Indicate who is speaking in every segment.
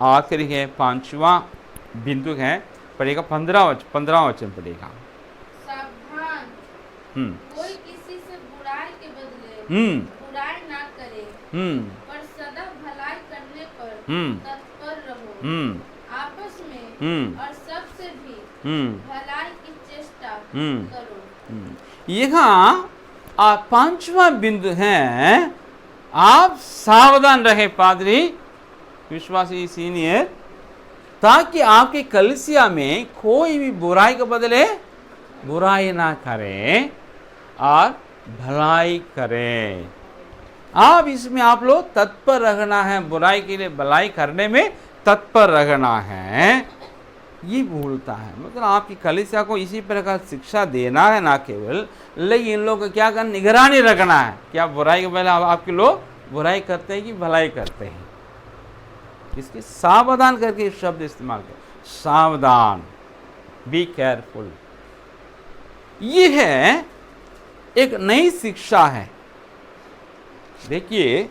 Speaker 1: आखिरी है 5वां बिंदु है, पढ़ेगा 15वां वचन पढ़ेगा।
Speaker 2: सावधान, कोई किसी से बुराई के बदले बुराई ना करे, पर सदा भलाई करने पर तत्पर रहो। आपस में और सबसे भी भलाई की चेष्टा करो।
Speaker 1: यहाँ 5वां बिंदु है, आप सावधान रहे पादरी, विश्वासी सीनियर, ताकि आपकी कलीसिया में कोई भी बुराई के बदले बुराई ना करे और भलाई करे। आप इसमें आप लोग तत्पर रहना है, बुराई के लिए भलाई करने में तत्पर रहना है, ये बोलता है। मतलब आपकी कलीसिया को इसी प्रकार शिक्षा देना है, ना केवल, लेकिन इन लोगों को क्या करना, निगरानी रखना है, क्या बुराई के बदले आपके लोग बुराई करते हैं कि भलाई करते हैं। इसके सावधान करके शब्द इस्तेमाल कर, सावधान, बी केयरफुल। ये है एक नई शिक्षा है। देखिए,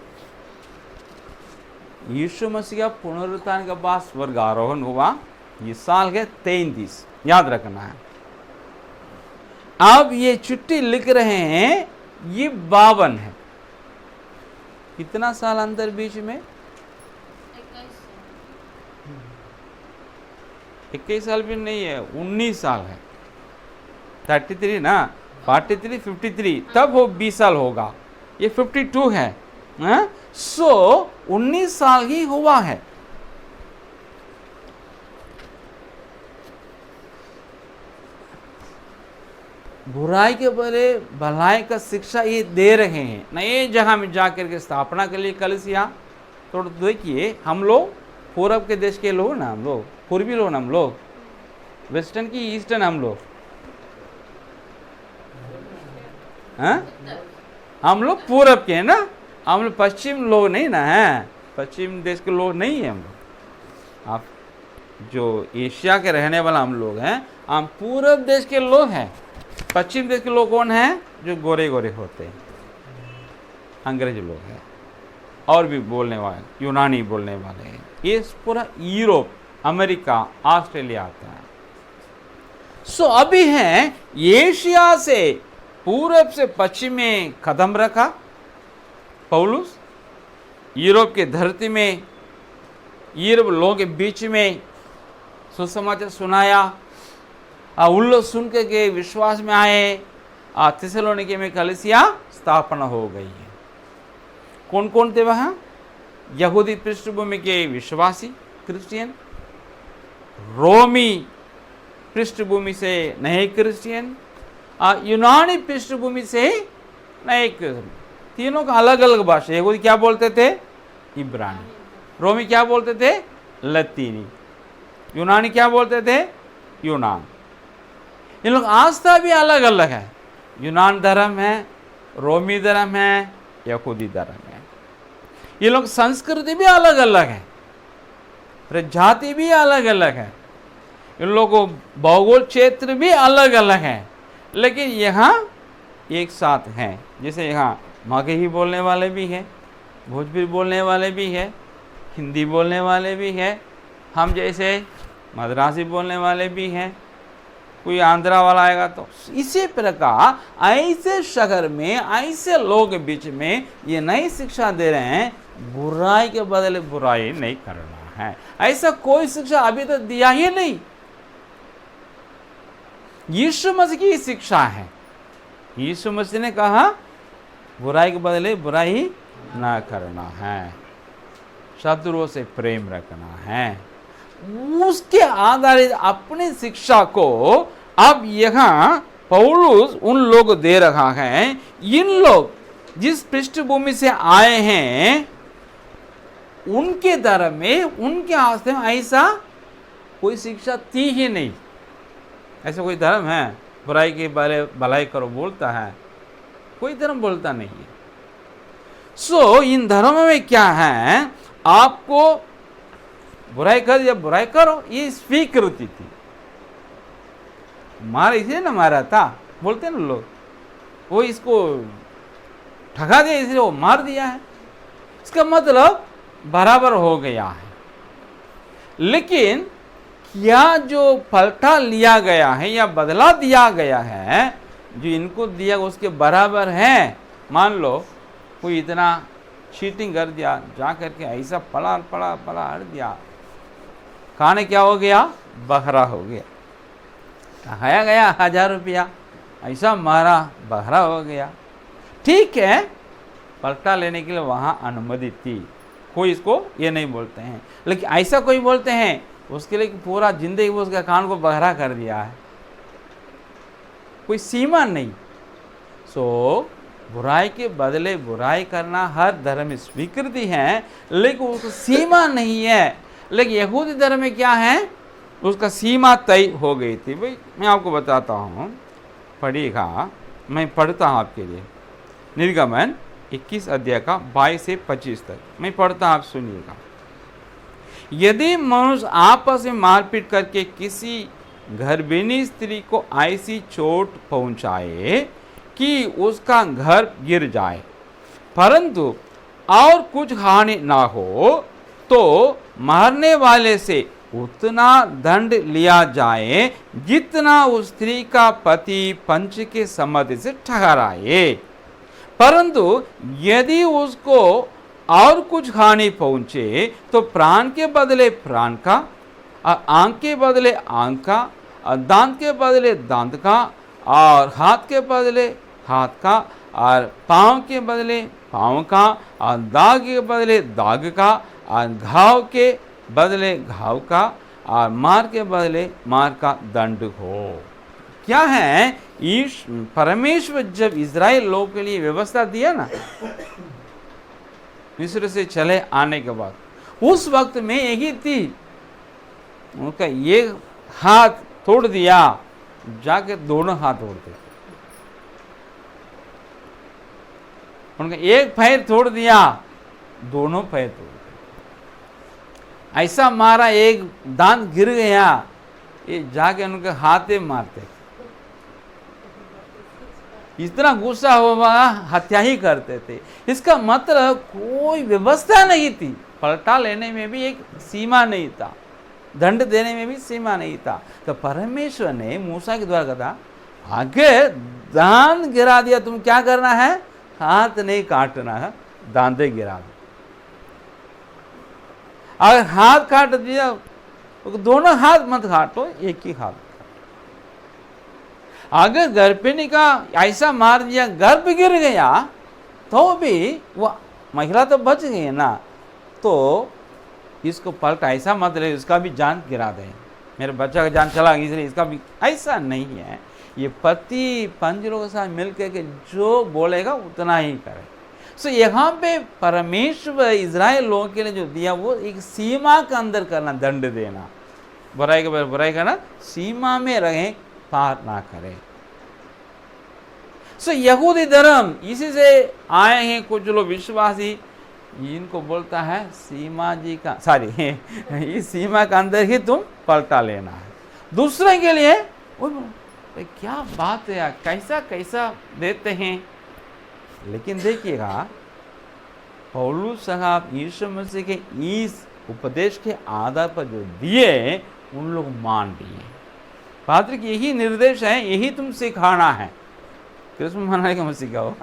Speaker 1: यीशु मसीह का पुनरुत्थान के बाद स्वर्ग आरोहण हुआ, ये साल है 33, याद रखना है। अब ये चिट्ठी लिख रहे हैं, ये 52 है। कितना साल अंदर बीच में? 21 साल भी नहीं है, 19 साल है। 33 ना, 43, 53, तब वो 20 साल होगा, ये 52 है। सो 19 साल ही हुआ है। बुराई के बदले भलाई का शिक्षा ये दे रहे हैं, नए जगह में जाकर के स्थापना के लिए कलीसिया। तो देखिए, हम लोग पूरब के देश के लोग ना, हम लोग पूर्वी लोग ना, हम लोग वेस्टर्न की ईस्टर्न, हम लोग हम लोग पूरब के हैं ना, हम लोग पश्चिम लोग नहीं ना हैं, पश्चिम देश के लोग नहीं है हम लोग। आप जो एशिया के रहने वाला हम लोग हैं, हम पूरब देश के लोग हैं। पश्चिम देश के लोग कौन हैं? जो गोरे गोरे होते हैं, अंग्रेज लोग हैं, और भी बोलने वाले, यूनानी बोलने वाले हैं। ये पूरा यूरोप, अमेरिका, ऑस्ट्रेलिया आता है। सो अभी है एशिया से पूरब से पश्चिम में कदम रखा पौलुस, यूरोप के धरती में, यूरोप लोगों के बीच में सुसमाचार सुनाया। उन लोग सुन के विश्वास में आए। थिस्सलुनीके में कलीसिया स्थापना हो गई है। कौन कौन थे वहाँ? यहूदी पृष्ठभूमि के विश्वासी क्रिश्चियन, रोमी पृष्ठभूमि से नए क्रिश्चियन, यूनानी पृष्ठभूमि से नए क्रिश्चियन। तीनों का अलग अलग भाषा। यहूदी क्या बोलते थे? इब्रानी। रोमी क्या बोलते थे? लतीनी। यूनानी क्या बोलते थे? यूनान। इन लोग आस्था भी अलग अलग है। यूनान धर्म है, रोमी धर्म है, यहूदी धर्म है। ये लोग संस्कृति भी अलग अलग है, जाति भी अलग अलग है, इन लोगों को भौगोल क्षेत्र भी अलग अलग है, लेकिन यहाँ एक साथ हैं। जैसे यहाँ मगही बोलने वाले भी हैं, भोजपुरी बोलने वाले भी हैं, हिंदी बोलने वाले भी हैं, हम जैसे मद्रासी बोलने वाले भी हैं, कोई आंध्रा वाला आएगा। तो इसी प्रकार ऐसे शहर में, ऐसे लोग के बीच में ये नई शिक्षा दे रहे हैं, बुराई के बदले बुराई नहीं करना है। ऐसा कोई शिक्षा अभी तक दिया ही नहीं। यीशु मसीह की शिक्षा है। यीशु मसीह ने कहा बुराई के बदले बुराई ना करना है, शत्रुओं से प्रेम रखना है। उसके आधारित अपनी शिक्षा को अब यहाँ पौलुस उन लोग दे रहा है। इन लोग जिस पृष्ठभूमि से आए हैं, उनके धर्म में, उनके आस्थे में ऐसा कोई शिक्षा थी ही नहीं। ऐसा कोई धर्म है बुराई के बारे भलाई करो बोलता है? कोई धर्म बोलता नहीं है। सो इन धर्मों में क्या है? आपको बुराई कर या बुराई करो, ये स्वीकृति थी। मारा इसलिए ना मारा था, बोलते ना लोग, वो इसको ठगा दिया इसलिए वो मार दिया है। इसका मतलब बराबर हो गया है। लेकिन क्या जो पलटा लिया गया है या बदला दिया गया है, जो इनको दिया उसके बराबर है? मान लो कोई इतना चीटिंग कर दिया, जा करके ऐसा पड़ा पड़ा पड़ा हट दिया, खाने क्या हो गया? बहरा हो गया। खाया गया 1000 रुपया, ऐसा मारा, बहरा हो गया। ठीक है, पलटा लेने के लिए वहां अनुमति थी, कोई इसको ये नहीं बोलते हैं। लेकिन ऐसा कोई बोलते हैं उसके लिए पूरा जिंदगी वो उसका कान को बहरा कर दिया है, कोई सीमा नहीं। सो बुराई के बदले बुराई करना हर धर्म में स्वीकृति है, लेकिन उसकी सीमा नहीं है। लेकिन यहूदी धर्म में क्या है? उसका सीमा तय हो गई थी। भाई मैं आपको बताता हूँ, पढ़िएगा, मैं पढ़ता हूँ आपके लिए। निर्गमन 21 अध्याय का 22 से 25 तक मैं पढ़ता हूँ, आप सुनिएगा। यदि मनुष्य आपस में मारपीट करके किसी गर्भिणी स्त्री को ऐसी चोट पहुंचाए कि उसका घर गिर जाए, परंतु और कुछ हानि ना हो, तो मारने वाले से उतना दंड लिया जाए जितना उस स्त्री का पति पंच के सम्मति से ठहराए। परंतु यदि उसको और कुछ हानि पहुंचे तो प्राण के बदले प्राण का, और आंख के बदले आंख का, और दांत के बदले दांत का, और हाथ के बदले हाथ का, और पाँव के बदले पाँव का, और दाग के बदले दाग का, और घाव के बदले घाव का, और मार के बदले मार का दंड हो। क्या है? परमेश्वर जब इजराइल लोग के लिए व्यवस्था दिया ना, मिस्र से चले आने के बाद, उस वक्त में यही थी, उनका ये हाथ तोड़ दिया, जाके दोनों हाथ तोड़ते, उनका एक पैर तोड़ दिया, दोनों पैर तोड़ दिए। ऐसा मारा, एक दांत गिर गया, ये जाके उनके हाथे मारते, इतना गुस्सा हुआ हत्या ही करते थे। इसका मतलब कोई व्यवस्था नहीं थी, पलटा लेने में भी एक सीमा नहीं था, दंड देने में भी सीमा नहीं था। तो परमेश्वर ने मूसा के द्वारा कहा, अगर दांत गिरा दिया, तुम क्या करना है? हाथ नहीं काटना है, दांते गिरा दो। अगर हाथ काट दिया तो दोनों हाथ मत काटो, एक ही हाथ। अगर गर्भिणी का ऐसा मार दिया, गर्भ गिर गया, तो भी वो महिला तो बच गई ना, तो इसको पलटा ऐसा मत ले इसका भी जान गिरा दे, मेरे बच्चा का जान चला इसलिए इसका भी, ऐसा नहीं है। ये पति पंजरों के साथ मिलकर के जो बोलेगा उतना ही करे। सो यहाँ पे परमेश्वर इजराइल लोगों के लिए जो दिया वो एक सीमा के अंदर करना, दंड देना, बुराई के बुराई करना, सीमा में रहें, पार ना करें। सो यहूदी धर्म इसी से आए हैं कुछ लोग विश्वासी, इनको बोलता है सीमा जी का, सॉरी इस सीमा के अंदर ही तुम पलटा लेना है। दूसरे के लिए क्या बात है यार, कैसा कैसा देते हैं। लेकिन देखिएगा, पौलुस साहब यीशु मसीह के इस उपदेश के आधार पर जो दिए, उन लोग मान लिए। पात्र की यही निर्देश है, यही तुम सिखाना है। कृष्ण मनाने का मत सिखाओ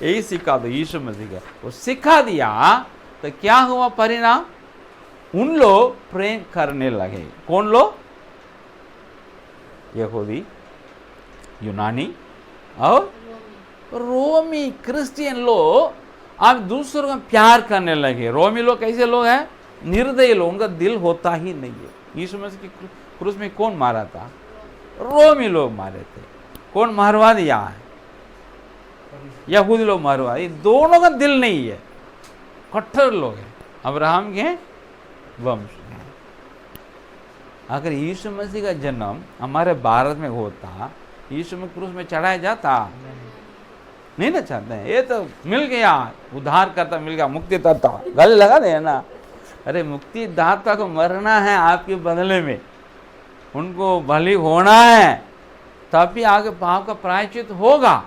Speaker 1: यही सिखा दो, यीशु मसीह का वो सिखा दिया। तो क्या हुआ परिणाम? उन लोग प्रेम करने लगे। कौन लोग? यहूदी, यूनानी और रोमी क्रिश्चियन लोग अब दूसरों का प्यार करने लगे। रोमी लोग कैसे लोग हैं? निर्दयी लोग, उनका दिल होता ही नहीं है। यीशु मसीह की क्रूस में कौन मारा था? रोमी लोग मारे थे। कौन मारवा दिया है? यहूदी लोग मारवा। ये दोनों का दिल नहीं है, कट्टर लोग हैं, अब्राहम के वंश हैं। अगर यीशु मसीह का जन्म हमारे भारत में होता, यीशु में क्रूस में चढ़ाया जाता? नहीं ना चाहते हैं। ये तो मिल गया, उद्धार करता मिल गया, मुक्ति दाता, गले लगा दे ना। अरे मुक्ति दाता को मरना है आपके बदले में, उनको बलि होना है, तभी आगे पाप का प्रायश्चित होगा।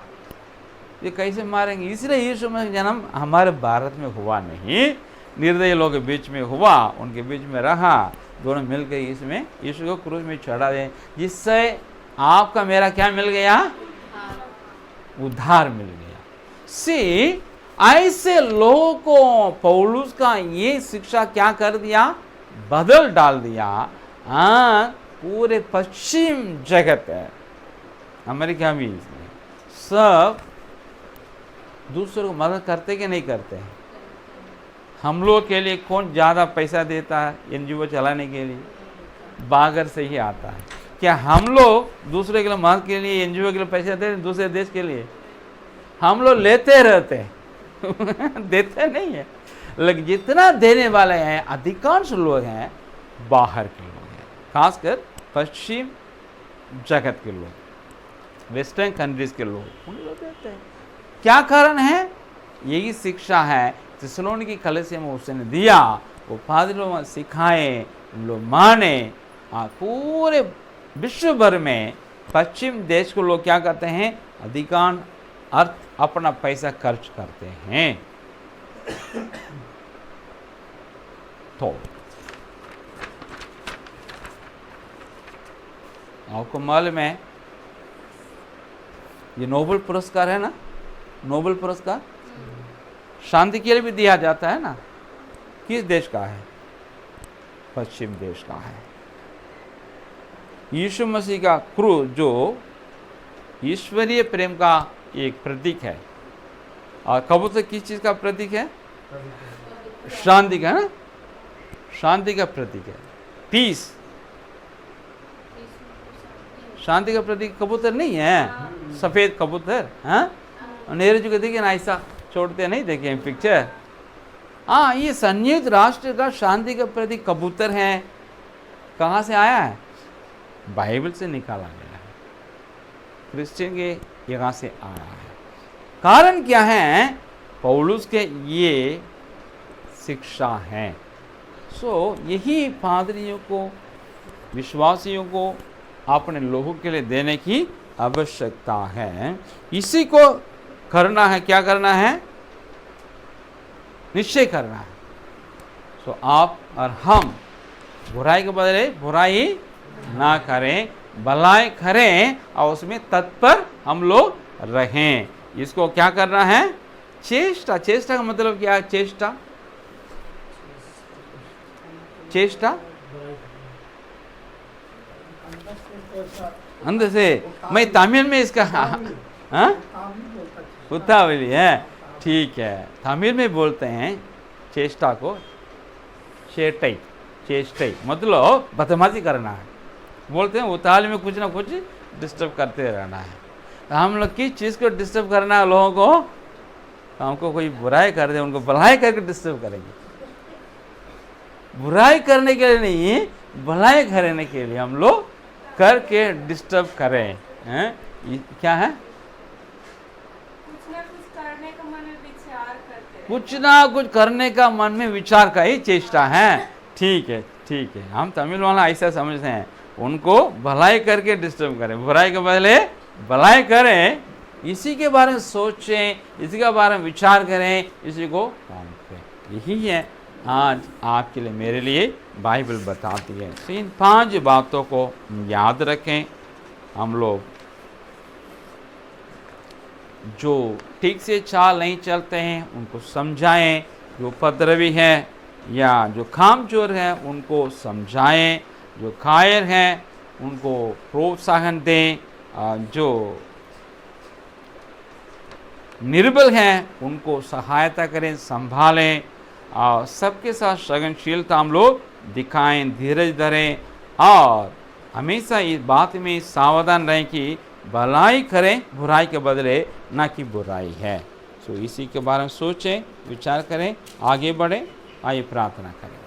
Speaker 1: ये कैसे मारेंगे? इसलिए यीशु मसीह का जन्म हमारे भारत में हुआ नहीं, निर्दयी लोग के बीच में हुआ, उनके बीच में रहा, दोनों मिलकर इसमें यीशु को क्रूस में चढ़ा दे, जिससे आपका मेरा क्या मिल गया? उद्धार मिल गया। सी, ऐसे लोगों को पौलुस का ये शिक्षा क्या कर दिया? बदल डाल दिया। पूरे पश्चिम जगत है, अमेरिका भी इसमें सब दूसरों को मदद करते कि नहीं करते हैं? हम लोग के लिए कौन ज़्यादा पैसा देता है एनजीओ चलाने के लिए? बागर से ही आता है। क्या हम लोग दूसरे के लिए मदद के लिए एनजीओ के लिए पैसा देते हैं? दूसरे देश के लिए हम लोग लेते रहते हैं देते नहीं है। लेकिन जितना देने वाले हैं अधिकांश लोग हैं बाहर के लोग हैं, खासकर पश्चिम जगत के लोग, वेस्टर्न कंट्रीज के लोग, उन लोग देते हैं। क्या कारण है? यही शिक्षा है थिस्सलुनीकि कलीसिया में उसने दिया, वो पादरियों में सिखाए, लोग माने। पूरे विश्व भर में पश्चिम देश को लोग क्या करते हैं? अधिकांश अर्थ अपना पैसा खर्च करते हैं। तो आपको मालूम है ये नोबेल पुरस्कार है ना, नोबेल पुरस्कार शांति के लिए भी दिया जाता है ना, किस देश का है? पश्चिम देश का है। यीशु मसीह का क्रूस जो ईश्वरीय प्रेम का एक प्रतीक है, और कबूतर किस चीज का प्रतीक है? शांति का, ना, शांति का प्रतीक है। पीस, शांति का प्रतीक कबूतर नहीं है, सफेद कबूतर। नेहरू जी को देखिए ना, ऐसा छोड़ते नहीं, देखे पिक्चर। ये संयुक्त राष्ट्र का शांति का प्रतीक कबूतर है। कहाँ से आया है? बाइबल से निकाला गया है, क्रिश्चियन के यहाँ से आया है। कारण क्या है? पौलुस के ये शिक्षा है। यही पादरियों को, विश्वासियों को अपने लोगों के लिए देने की आवश्यकता है। इसी को करना है। क्या करना है? निश्चय करना है। आप और हम बुराई के बदले बुराई ना करें, भलाई करें, और उसमें तत्पर हम लोग रहें। इसको क्या करना है? चेष्टा। चेष्टा का मतलब क्या है? चेष्टा, चेष्टा अंदर से। मैं तमिल में इसका उतावली है, ठीक है। तमिल में बोलते हैं चेष्टा को चेष्टै, चेष्टै मतलब बदमाशी करना है। बोलते हैं उतावली में कुछ ना कुछ डिस्टर्ब करते रहना है। तो हम लोग किस चीज़ को डिस्टर्ब करना है लोगों को? हमको कोई बुराई कर दे, उनको भलाई करके डिस्टर्ब करेंगे। बुराई करने के लिए नहीं, भलाई करने के लिए हम लोग करके डिस्टर्ब करें। क्या है?
Speaker 2: कुछ ना कुछ करने का मन में विचार करते हैं।
Speaker 1: कुछ ना कुछ करने का मन में विचार का ही चेष्टा है। ठीक है, ठीक है। हम तमिल वाला ऐसा समझते हैं, उनको भलाई करके डिस्टर्ब करें, बुराई के बदले भलाई करें, इसी के बारे में सोचें, इसी के बारे में विचार करें, इसी को काम करें। यही है आज आपके लिए, मेरे लिए बाइबल बताती है। तो इन 5 बातों को याद रखें। हम लोग जो ठीक से चाल नहीं चलते हैं उनको समझाएं, जो उपद्रवी है या जो कामचोर है उनको समझाएं, जो कायर हैं उनको प्रोत्साहन दें, जो निर्बल हैं उनको सहायता करें, संभालें, और सबके साथ सहनशीलता हम लोग दिखाएं, धीरज धरें, और हमेशा इस बात में सावधान रहें कि भलाई करें बुराई के बदले, ना कि बुराई है। इसी के बारे में सोचें, विचार करें, आगे बढ़ें। आइए प्रार्थना करें।